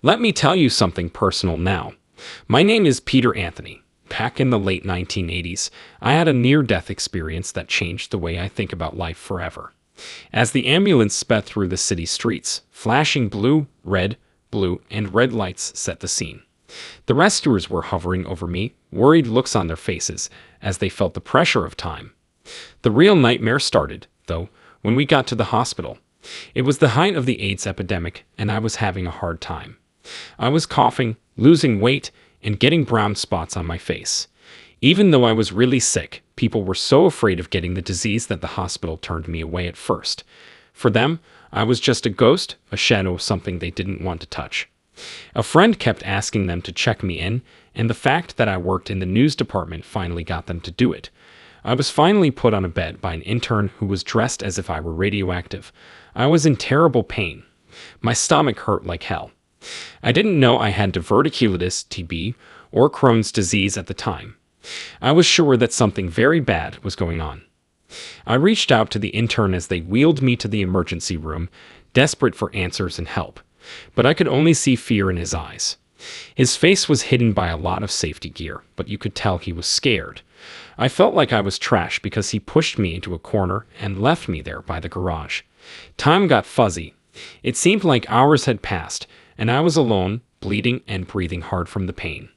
Let me tell you something personal now. My name is Peter Anthony. Back in the late 1980s, I had a near-death experience that changed the way I think about life forever. As the ambulance sped through the city streets, flashing blue, and red lights set the scene. The rescuers were hovering over me, worried looks on their faces as they felt the pressure of time. The real nightmare started, though, when we got to the hospital. It was the height of the AIDS epidemic, and I was having a hard time. I was coughing, losing weight, and getting brown spots on my face. Even though I was really sick, people were so afraid of getting the disease that the hospital turned me away at first. For them, I was just a ghost, a shadow of something they didn't want to touch. A friend kept asking them to check me in, and the fact that I worked in the news department finally got them to do it. I was finally put on a bed by an intern who was dressed as if I were radioactive. I was in terrible pain. My stomach hurt like hell. I didn't know I had diverticulitis, TB, or Crohn's disease at the time. I was sure that something very bad was going on. I reached out to the intern as they wheeled me to the emergency room, desperate for answers and help. But I could only see fear in his eyes. His face was hidden by a lot of safety gear, but you could tell he was scared. I felt like I was trash because he pushed me into a corner and left me there by the garage. Time got fuzzy. It seemed like hours had passed, and I was alone, bleeding and breathing hard from the pain.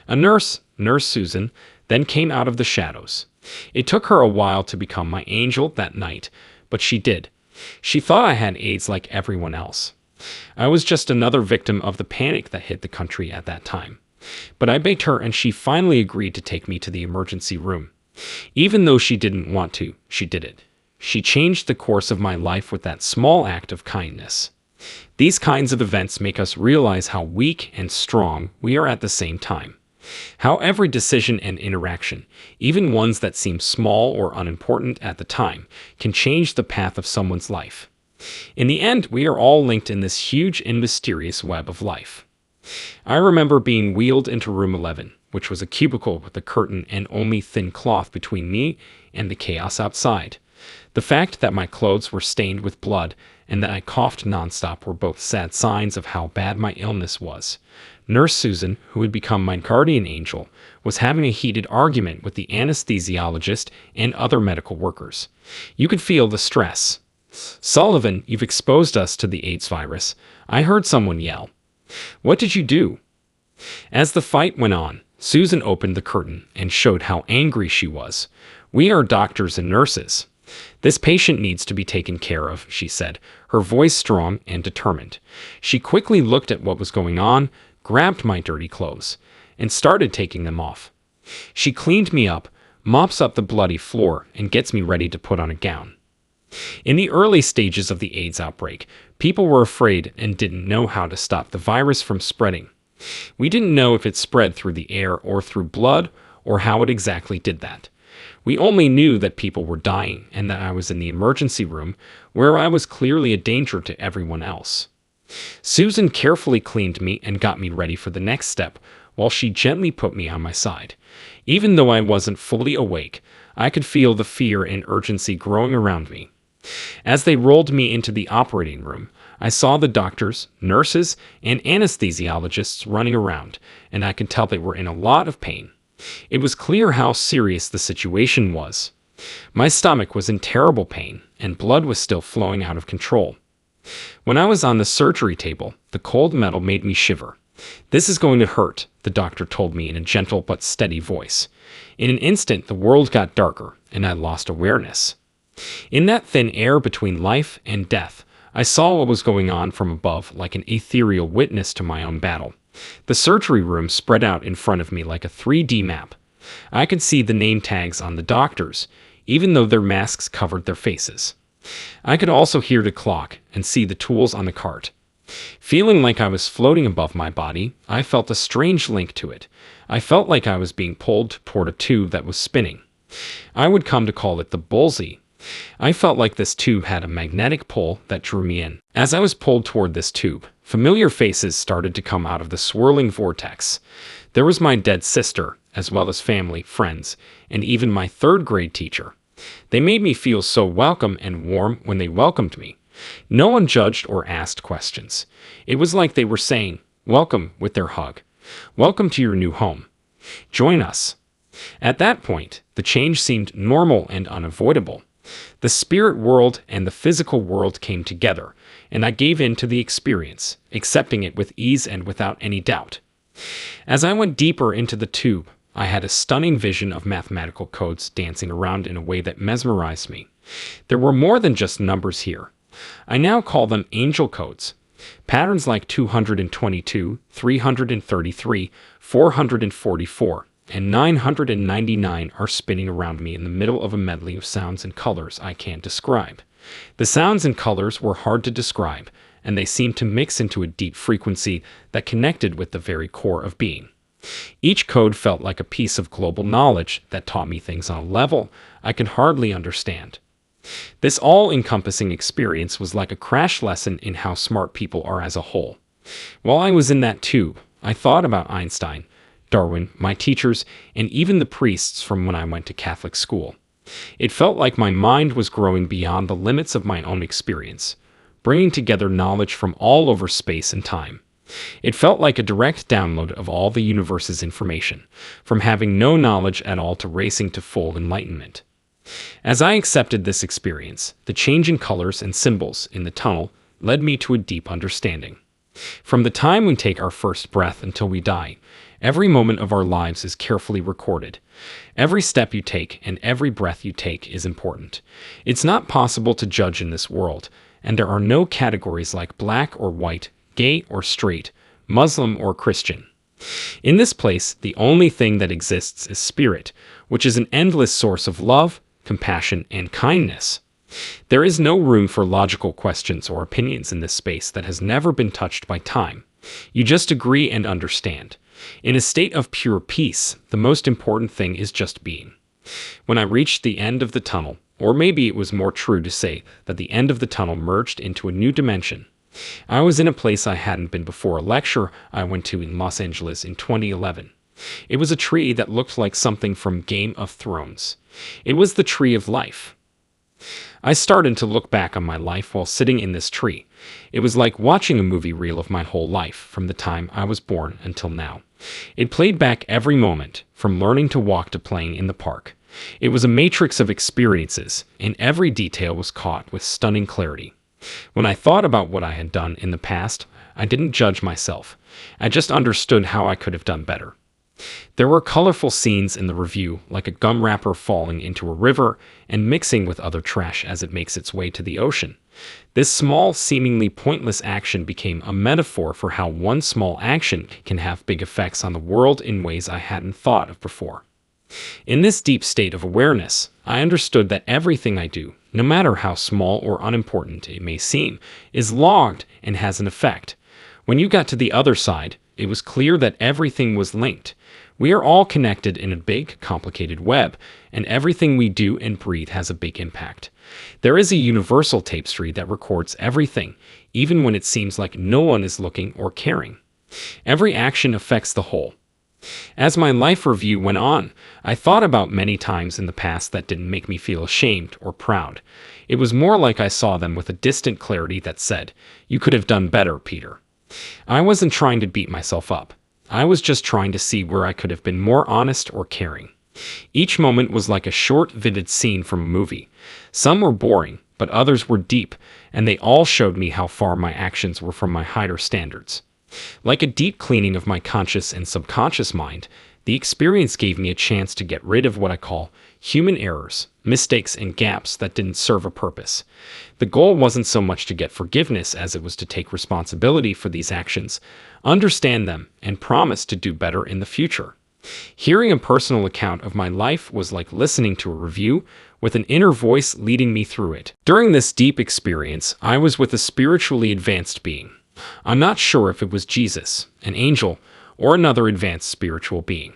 A nurse, Nurse Susan, then came out of the shadows. It took her a while to become my angel that night, but she did. She thought I had AIDS like everyone else. I was just another victim of the panic that hit the country at that time. But I begged her, and she finally agreed to take me to the emergency room. Even though she didn't want to, she did it. She changed the course of my life with that small act of kindness. These kinds of events make us realize how weak and strong we are at the same time. How every decision and interaction, even ones that seem small or unimportant at the time, can change the path of someone's life. In the end, we are all linked in this huge and mysterious web of life. I remember being wheeled into room 11, which was a cubicle with a curtain and only thin cloth between me and the chaos outside. The fact that my clothes were stained with blood and that I coughed nonstop were both sad signs of how bad my illness was. Nurse Susan, who had become my guardian angel, was having a heated argument with the anesthesiologist and other medical workers. You could feel the stress. "Sullivan, you've exposed us to the AIDS virus," I heard someone yell. "What did you do?" As the fight went on, Susan opened the curtain and showed how angry she was. "We are doctors and nurses. This patient needs to be taken care of," she said, her voice strong and determined. She quickly looked at what was going on, grabbed my dirty clothes, and started taking them off. She cleaned me up, mops up the bloody floor, and gets me ready to put on a gown. In the early stages of the AIDS outbreak, people were afraid and didn't know how to stop the virus from spreading. We didn't know if it spread through the air or through blood, or how it exactly did that. We only knew that people were dying and that I was in the emergency room, where I was clearly a danger to everyone else. Susan carefully cleaned me and got me ready for the next step, while she gently put me on my side. Even though I wasn't fully awake, I could feel the fear and urgency growing around me. As they rolled me into the operating room, I saw the doctors, nurses, and anesthesiologists running around, and I could tell they were in a lot of pain. It was clear how serious the situation was. My stomach was in terrible pain, and blood was still flowing out of control. When I was on the surgery table, the cold metal made me shiver. "This is going to hurt," the doctor told me in a gentle but steady voice. In an instant, the world got darker, and I lost awareness. In that thin air between life and death, I saw what was going on from above like an ethereal witness to my own battle. The surgery room spread out in front of me like a 3D map. I could see the name tags on the doctors, even though their masks covered their faces. I could also hear the clock and see the tools on the cart. Feeling like I was floating above my body, I felt a strange link to it. I felt like I was being pulled toward a tube that was spinning. I would come to call it the bullseye. I felt like this tube had a magnetic pull that drew me in. As I was pulled toward this tube, familiar faces started to come out of the swirling vortex. There was my dead sister, as well as family, friends, and even my third-grade teacher. They made me feel so welcome and warm when they welcomed me. No one judged or asked questions. It was like they were saying, "Welcome," with their hug. "Welcome to your new home. Join us." At that point, the change seemed normal and unavoidable. The spirit world and the physical world came together, and I gave in to the experience, accepting it with ease and without any doubt. As I went deeper into the tube, I had a stunning vision of mathematical codes dancing around in a way that mesmerized me. There were more than just numbers here. I now call them angel codes. Patterns like 222, 333, 444, and 999 are spinning around me in the middle of a medley of sounds and colors I can't describe. The sounds and colors were hard to describe, and they seemed to mix into a deep frequency that connected with the very core of being. Each code felt like a piece of global knowledge that taught me things on a level I could hardly understand. This all-encompassing experience was like a crash lesson in how smart people are as a whole. While I was in that tube, I thought about Einstein, Darwin, my teachers, and even the priests from when I went to Catholic school. It felt like my mind was growing beyond the limits of my own experience, bringing together knowledge from all over space and time. It felt like a direct download of all the universe's information, from having no knowledge at all to racing to full enlightenment. As I accepted this experience, the changing colors and symbols in the tunnel led me to a deep understanding. From the time we take our first breath until we die, every moment of our lives is carefully recorded. Every step you take and every breath you take is important. It's not possible to judge in this world, and there are no categories like black or white, gay or straight, Muslim or Christian. In this place, the only thing that exists is spirit, which is an endless source of love, compassion, and kindness. There is no room for logical questions or opinions in this space that has never been touched by time. You just agree and understand. In a state of pure peace, the most important thing is just being. When I reached the end of the tunnel, or maybe it was more true to say that the end of the tunnel merged into a new dimension, I was in a place I hadn't been before, a lecture I went to in Los Angeles in 2011. It was a tree that looked like something from Game of Thrones. It was the tree of life. I started to look back on my life while sitting in this tree. It was like watching a movie reel of my whole life, from the time I was born until now. It played back every moment, from learning to walk to playing in the park. It was a matrix of experiences, and every detail was caught with stunning clarity. When I thought about what I had done in the past, I didn't judge myself. I just understood how I could have done better. There were colorful scenes in the review, like a gum wrapper falling into a river and mixing with other trash as it makes its way to the ocean. This small, seemingly pointless action became a metaphor for how one small action can have big effects on the world in ways I hadn't thought of before. In this deep state of awareness, I understood that everything I do, no matter how small or unimportant it may seem, is logged and has an effect. When you got to the other side, it was clear that everything was linked. We are all connected in a big, complicated web, and everything we do and breathe has a big impact. There is a universal tapestry that records everything, even when it seems like no one is looking or caring. Every action affects the whole. As my life review went on, I thought about many times in the past that didn't make me feel ashamed or proud. It was more like I saw them with a distant clarity that said, "You could have done better, Peter." I wasn't trying to beat myself up. I was just trying to see where I could have been more honest or caring. Each moment was like a short, vivid scene from a movie. Some were boring, but others were deep, and they all showed me how far my actions were from my higher standards. Like a deep cleaning of my conscious and subconscious mind, the experience gave me a chance to get rid of what I call human errors, mistakes, and gaps that didn't serve a purpose. The goal wasn't so much to get forgiveness as it was to take responsibility for these actions, understand them, and promise to do better in the future. Hearing a personal account of my life was like listening to a review with an inner voice leading me through it. During this deep experience, I was with a spiritually advanced being. I'm not sure if it was Jesus, an angel, or another advanced spiritual being.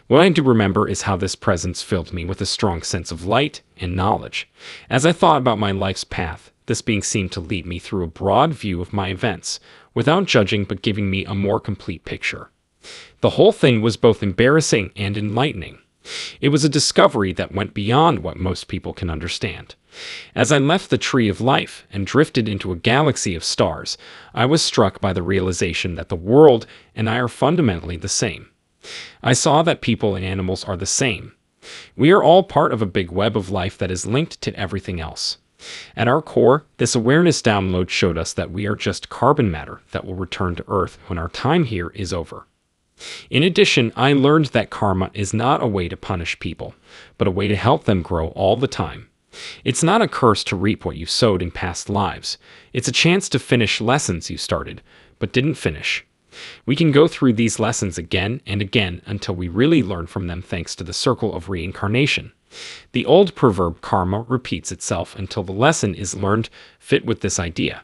What I do remember is how this presence filled me with a strong sense of light and knowledge. As I thought about my life's path, this being seemed to lead me through a broad view of my events, without judging but giving me a more complete picture. The whole thing was both embarrassing and enlightening. It was a discovery that went beyond what most people can understand. As I left the tree of life and drifted into a galaxy of stars, I was struck by the realization that the world and I are fundamentally the same. I saw that people and animals are the same. We are all part of a big web of life that is linked to everything else. At our core, this awareness download showed us that we are just carbon matter that will return to Earth when our time here is over. In addition, I learned that karma is not a way to punish people, but a way to help them grow all the time. It's not a curse to reap what you sowed in past lives. It's a chance to finish lessons you started, but didn't finish. We can go through these lessons again and again until we really learn from them thanks to the circle of reincarnation. The old proverb karma repeats itself until the lesson is learned fit with this idea.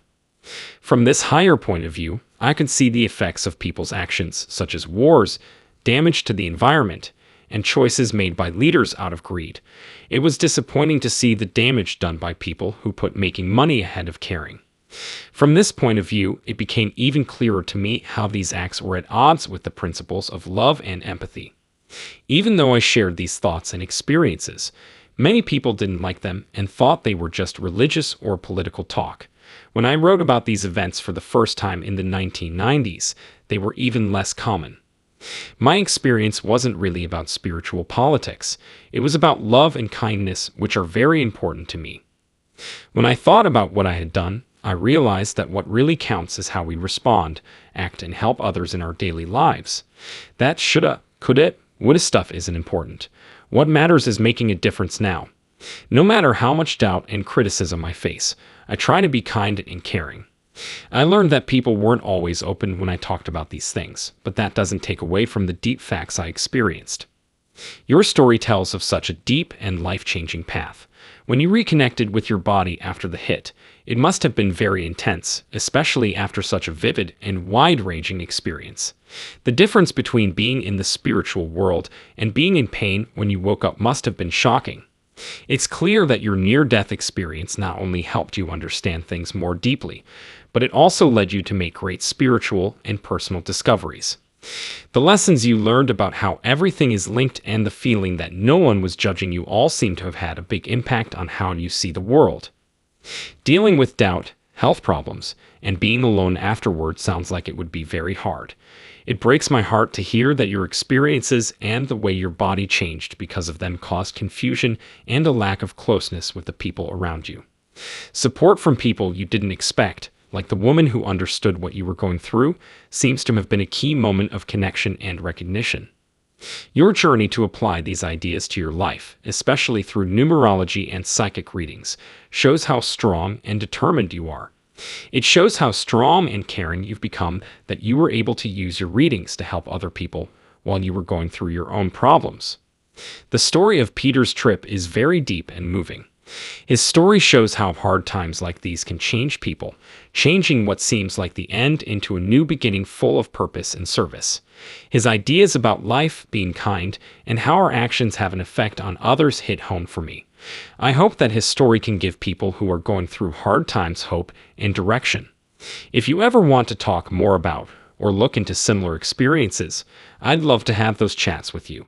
From this higher point of view, I could see the effects of people's actions, such as wars, damage to the environment, and choices made by leaders out of greed. It was disappointing to see the damage done by people who put making money ahead of caring. From this point of view, it became even clearer to me how these acts were at odds with the principles of love and empathy. Even though I shared these thoughts and experiences, many people didn't like them and thought they were just religious or political talk. When I wrote about these events for the first time in the 1990s, they were even less common. My experience wasn't really about spiritual politics. It was about love and kindness, which are very important to me. When I thought about what I had done, I realized that what really counts is how we respond, act, and help others in our daily lives. That shoulda, coulda, woulda stuff isn't important. What matters is making a difference now. No matter how much doubt and criticism I face, I try to be kind and caring. I learned that people weren't always open when I talked about these things, but that doesn't take away from the deep facts I experienced. Your story tells of such a deep and life-changing path. When you reconnected with your body after the hit, it must have been very intense, especially after such a vivid and wide-ranging experience. The difference between being in the spiritual world and being in pain when you woke up must have been shocking. It's clear that your near-death experience not only helped you understand things more deeply, but it also led you to make great spiritual and personal discoveries. The lessons you learned about how everything is linked and the feeling that no one was judging you all seem to have had a big impact on how you see the world. Dealing with doubt, health problems, and being alone afterward sounds like it would be very hard. It breaks my heart to hear that your experiences and the way your body changed because of them caused confusion and a lack of closeness with the people around you. Support from people you didn't expect, like the woman who understood what you were going through, seems to have been a key moment of connection and recognition. Your journey to apply these ideas to your life, especially through numerology and psychic readings, shows how strong and determined you are. It shows how strong and caring you've become that you were able to use your readings to help other people while you were going through your own problems. The story of Peter's trip is very deep and moving. His story shows how hard times like these can change people, changing what seems like the end into a new beginning full of purpose and service. His ideas about life, being kind, and how our actions have an effect on others hit home for me. I hope that his story can give people who are going through hard times hope and direction. If you ever want to talk more about or look into similar experiences, I'd love to have those chats with you.